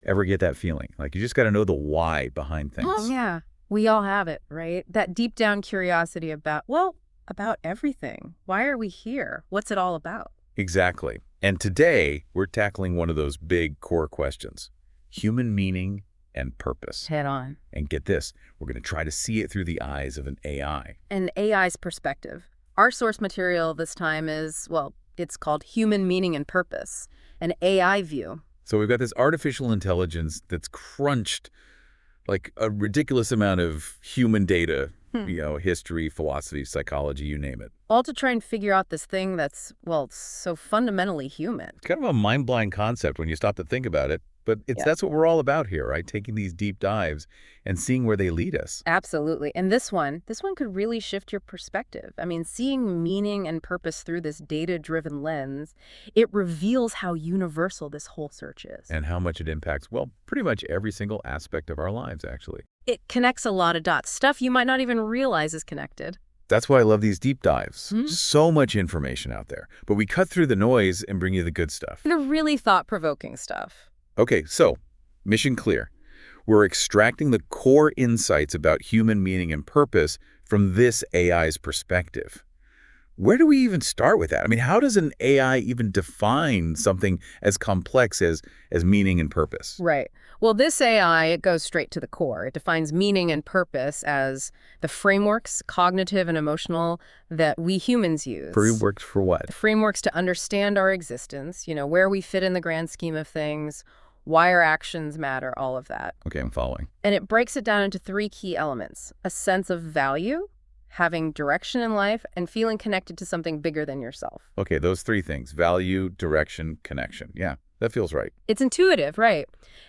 Ever get that feeling? Like you just got to know the why behind things. Oh, yeah. We all have it, right? That deep down curiosity about, well, about everything. Why are we here? What's it all about? Exactly. And today, we're tackling one of those big core questions: human meaning and purpose. Head on. And get this, we're going to try to see it through the eyes of an AI. An AI's perspective. Our source material this time is, well, it's called Human Meaning and Purpose, an AI view. So we've got this artificial intelligence that's crunched like a ridiculous amount of human data, history, philosophy, psychology, you name it. All to try and figure out this thing that's, well, so fundamentally human. It's kind of a mind-blowing concept when you stop to think about it, but that's what we're all about here, right? Taking these deep dives and seeing where they lead us. Absolutely. And this one could really shift your perspective. I mean, seeing meaning and purpose through this data-driven lens, it reveals how universal this whole search is. And how much it impacts, well, pretty much every single aspect of our lives, actually. It connects a lot of dots, stuff you might not even realize is connected. That's why I love these deep dives. So much information out there. But we cut through the noise and bring you the good stuff. The really thought-provoking stuff. Okay, so mission clear. We're extracting the core insights about human meaning and purpose from this AI's perspective. Where do we even start with that? I mean, how does an AI even define something as complex as meaning and purpose? Right. Well, this AI, it goes straight to the core. It defines meaning and purpose as the frameworks, cognitive and emotional, that we humans use. Frameworks for what? The frameworks to understand our existence, where we fit in the grand scheme of things, why our actions matter, all of that. Okay, I'm following. And it breaks it down into 3 key elements: a sense of value, having direction in life, and feeling connected to something bigger than yourself. Okay, those 3 things: value, direction, connection. Yeah, that feels right. It's intuitive, right?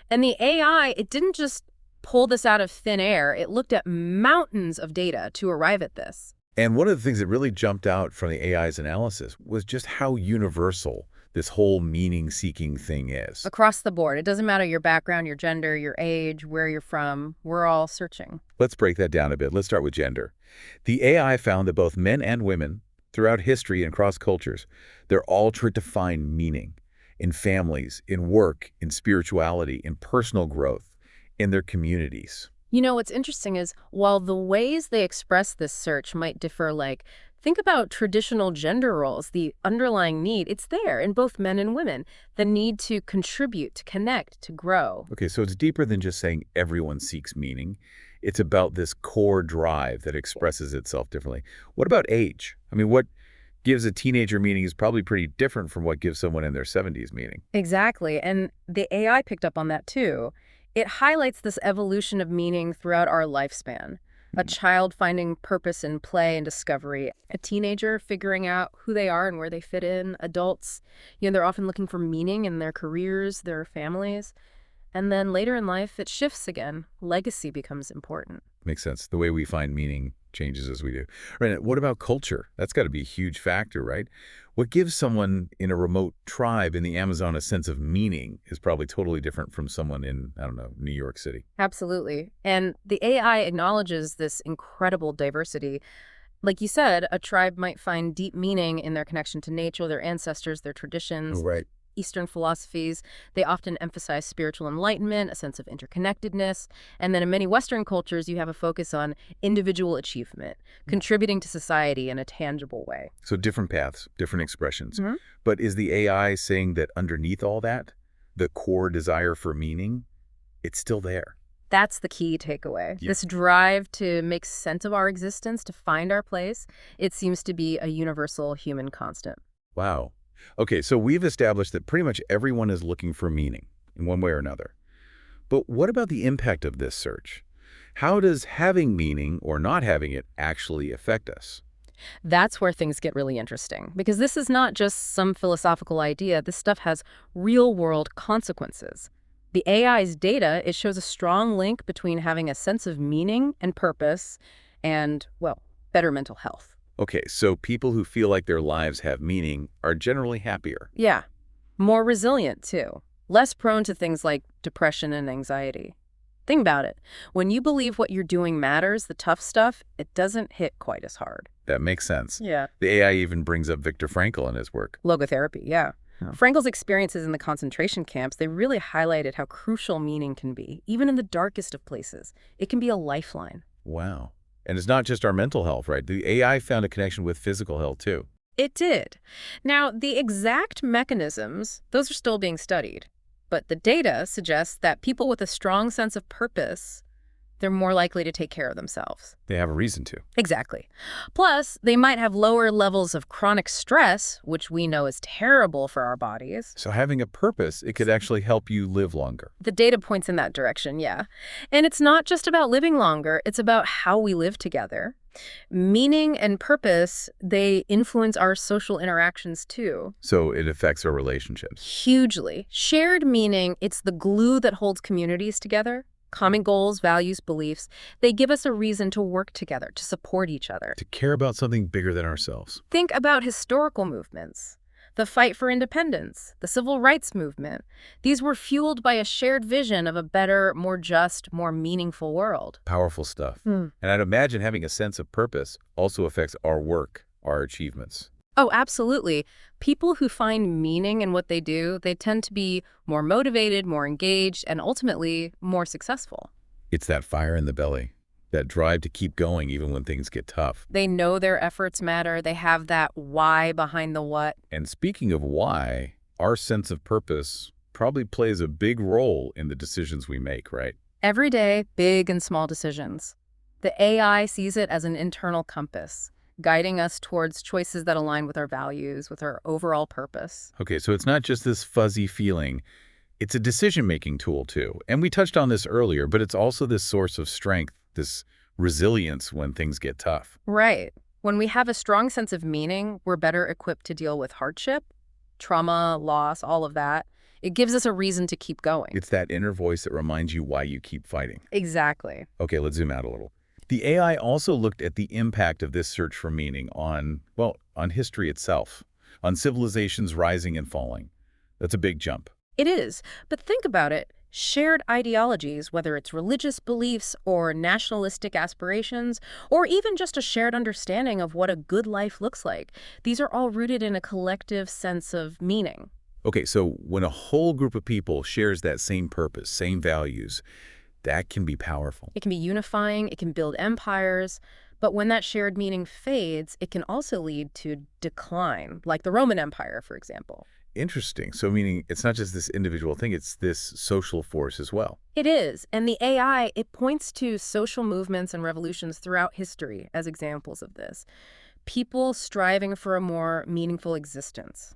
And the AI, it didn't just pull this out of thin air. It looked at mountains of data to arrive at this. And one of the things that really jumped out from the AI's analysis was just how universal this whole meaning-seeking thing is. Across the board. It doesn't matter your background, your gender, your age, where you're from. We're all searching. Let's break that down a bit. Let's start with gender. The AI found that both men and women, throughout history and across cultures, they're all trying to find meaning in families, in work, in spirituality, in personal growth, in their communities. What's interesting is, while the ways they express this search might differ, like, think about traditional gender roles, the underlying need, it's there in both men and women. The need to contribute, to connect, to grow. Okay, so it's deeper than just saying everyone seeks meaning. It's about this core drive that expresses itself differently. What about age? I mean, what gives a teenager meaning is probably pretty different from what gives someone in their 70s meaning. Exactly, and the AI picked up on that too. It highlights this evolution of meaning throughout our lifespan. A child finding purpose in play and discovery. A teenager figuring out who they are and where they fit in. Adults, they're often looking for meaning in their careers, their families. And then later in life, it shifts again. Legacy becomes important. Makes sense. The way we find meaning changes as we do. Right. What about culture? That's got to be a huge factor, right? What gives someone in a remote tribe in the Amazon a sense of meaning is probably totally different from someone in, I don't know, New York City. Absolutely. And the AI acknowledges this incredible diversity. Like you said, a tribe might find deep meaning in their connection to nature, their ancestors, their traditions. Oh, right. Eastern philosophies, they often emphasize spiritual enlightenment, a sense of interconnectedness. And then in many Western cultures, you have a focus on individual achievement, contributing to society in a tangible way. So different paths, different expressions. But is the AI saying that underneath all that, the core desire for meaning, it's still there? That's the key takeaway. Yeah. This drive to make sense of our existence, to find our place, it seems to be a universal human constant. Wow. Okay, so we've established that pretty much everyone is looking for meaning in one way or another. But what about the impact of this search? How does having meaning or not having it actually affect us? That's where things get really interesting, because this is not just some philosophical idea. This stuff has real-world consequences. The AI's data, it shows a strong link between having a sense of meaning and purpose and, well, better mental health. Okay, so people who feel like their lives have meaning are generally happier. Yeah. More resilient, too. Less prone to things like depression and anxiety. Think about it. When you believe what you're doing matters, the tough stuff, it doesn't hit quite as hard. That makes sense. Yeah. The AI even brings up Viktor Frankl in his work. Logotherapy, yeah. Oh. Frankel's experiences in the concentration camps, they really highlighted how crucial meaning can be, even in the darkest of places. It can be a lifeline. Wow. And it's not just our mental health, right? The AI found a connection with physical health, too. It did. Now, the exact mechanisms, those are still being studied. But the data suggests that people with a strong sense of purpose, they're more likely to take care of themselves. They have a reason to. Exactly. Plus, they might have lower levels of chronic stress, which we know is terrible for our bodies. So having a purpose, it could actually help you live longer. The data points in that direction, yeah. And it's not just about living longer, it's about how we live together. Meaning and purpose, they influence our social interactions too. So it affects our relationships. Hugely. Shared meaning, it's the glue that holds communities together. Common goals, values, beliefs, they give us a reason to work together, to support each other. To care about something bigger than ourselves. Think about historical movements. The fight for independence, the civil rights movement. These were fueled by a shared vision of a better, more just, more meaningful world. Powerful stuff. And I'd imagine having a sense of purpose also affects our work, our achievements. Oh, absolutely. People who find meaning in what they do, they tend to be more motivated, more engaged, and ultimately more successful. It's that fire in the belly, that drive to keep going even when things get tough. They know their efforts matter. They have that why behind the what. And speaking of why, our sense of purpose probably plays a big role in the decisions we make, right? Every day, big and small decisions. The AI sees it as an internal compass, guiding us towards choices that align with our values, with our overall purpose. Okay, so it's not just this fuzzy feeling. It's a decision-making tool, too. And we touched on this earlier, but it's also this source of strength, this resilience when things get tough. Right. When we have a strong sense of meaning, we're better equipped to deal with hardship, trauma, loss, all of that. It gives us a reason to keep going. It's that inner voice that reminds you why you keep fighting. Exactly. Okay, let's zoom out a little. The AI also looked at the impact of this search for meaning on, well, on history itself, on civilizations rising and falling. That's a big jump. It is. But think about it. Shared ideologies, whether it's religious beliefs or nationalistic aspirations, or even just a shared understanding of what a good life looks like, these are all rooted in a collective sense of meaning. Okay, so when a whole group of people shares that same purpose, same values, that can be powerful. It can be unifying, it can build empires, but when that shared meaning fades, it can also lead to decline, like the Roman Empire, for example. Interesting. So meaning it's not just this individual thing, it's this social force as well. It is, and the AI, it points to social movements and revolutions throughout history as examples of this. People striving for a more meaningful existence,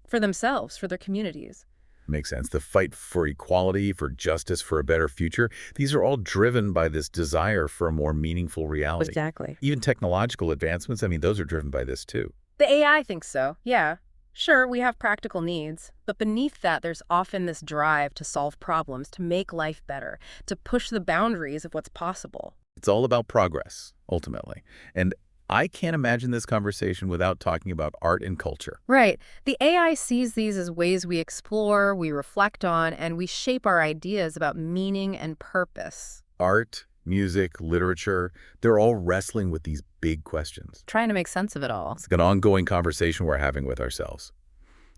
for themselves, for their communities. Makes sense. The fight for equality, for justice, for a better future, these are all driven by this desire for a more meaningful reality. Exactly. Even technological advancements, I mean, those are driven by this too. The AI thinks so, yeah. Sure, we have practical needs, but beneath that, there's often this drive to solve problems, to make life better, to push the boundaries of what's possible. It's all about progress, ultimately. And I can't imagine this conversation without talking about art and culture. Right. The AI sees these as ways we explore, we reflect on, and we shape our ideas about meaning and purpose. Art, music, literature, they're all wrestling with these big questions. Trying to make sense of it all. It's like an ongoing conversation we're having with ourselves.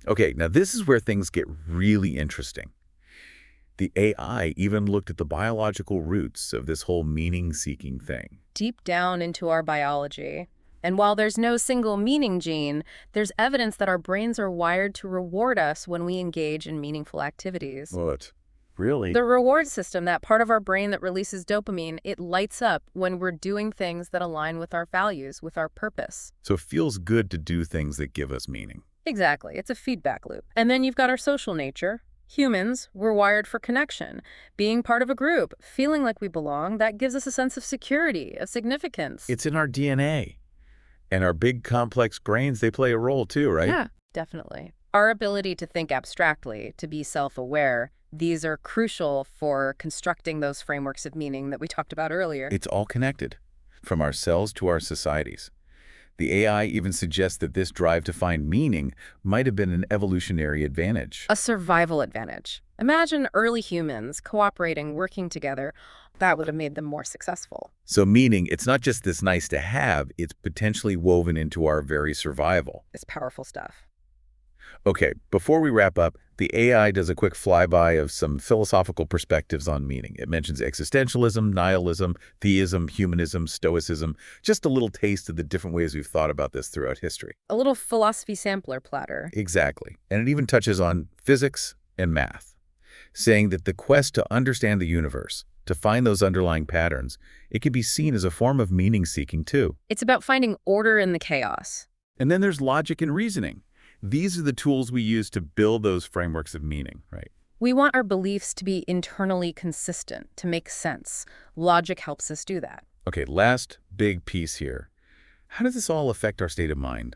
Okay, now this is where things get really interesting. The AI even looked at the biological roots of this whole meaning-seeking thing. Deep down into our biology. And while there's no single meaning gene, there's evidence that our brains are wired to reward us when we engage in meaningful activities. What? Really? The reward system, that part of our brain that releases dopamine, it lights up when we're doing things that align with our values, with our purpose. So it feels good to do things that give us meaning. Exactly. It's a feedback loop. And then you've got our social nature. Humans, we're wired for connection. Being part of a group, feeling like we belong, that gives us a sense of security, of significance. It's in our DNA. And our big, complex brains, they play a role too, right? Yeah, definitely. Our ability to think abstractly, to be self-aware, these are crucial for constructing those frameworks of meaning that we talked about earlier. It's all connected, from our cells to our societies. The AI even suggests that this drive to find meaning might have been an evolutionary advantage. A survival advantage. Imagine early humans cooperating, working together. That would have made them more successful. So meaning, it's not just this nice to have, it's potentially woven into our very survival. It's powerful stuff. Okay, before we wrap up, the AI does a quick flyby of some philosophical perspectives on meaning. It mentions existentialism, nihilism, theism, humanism, stoicism, just a little taste of the different ways we've thought about this throughout history. A little philosophy sampler platter. Exactly. And it even touches on physics and math, saying that the quest to understand the universe, to find those underlying patterns, it can be seen as a form of meaning-seeking too. It's about finding order in the chaos. And then there's logic and reasoning. These are the tools we use to build those frameworks of meaning, right? We want our beliefs to be internally consistent, to make sense. Logic helps us do that. Okay, last big piece here. How does this all affect our state of mind?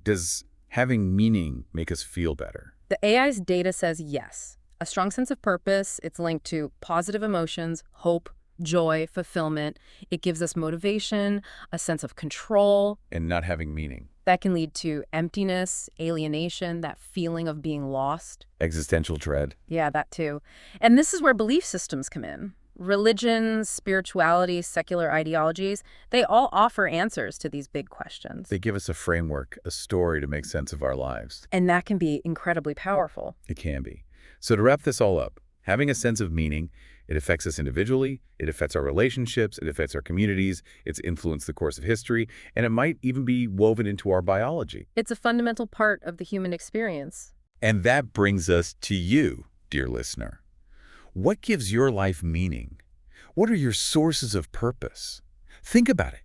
Does having meaning make us feel better? The AI's data says yes. A strong sense of purpose, it's linked to positive emotions, hope, joy, fulfillment. It gives us motivation, a sense of control. And not having meaning. That can lead to emptiness, alienation, that feeling of being lost. Existential dread. Yeah, that too. And this is where belief systems come in. Religions, spirituality, secular ideologies, they all offer answers to these big questions. They give us a framework, a story to make sense of our lives. And that can be incredibly powerful. It can be. So to wrap this all up, having a sense of meaning, it affects us individually, it affects our relationships, it affects our communities, it's influenced the course of history, and it might even be woven into our biology. It's a fundamental part of the human experience. And that brings us to you, dear listener. What gives your life meaning? What are your sources of purpose? Think about it.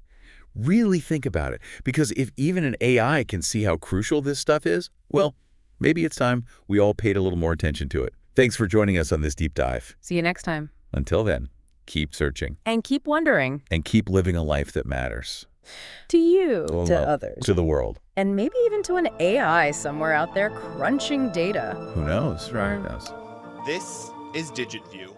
Really think about it. Because if even an AI can see how crucial this stuff is, well, maybe it's time we all paid a little more attention to it. Thanks for joining us on this deep dive. See you next time. Until then, keep searching. And keep wondering. And keep living a life that matters. To you, Well, to well, others. To the world. And maybe even to an AI somewhere out there crunching data. Who knows? Right. Who knows? This is DigitView.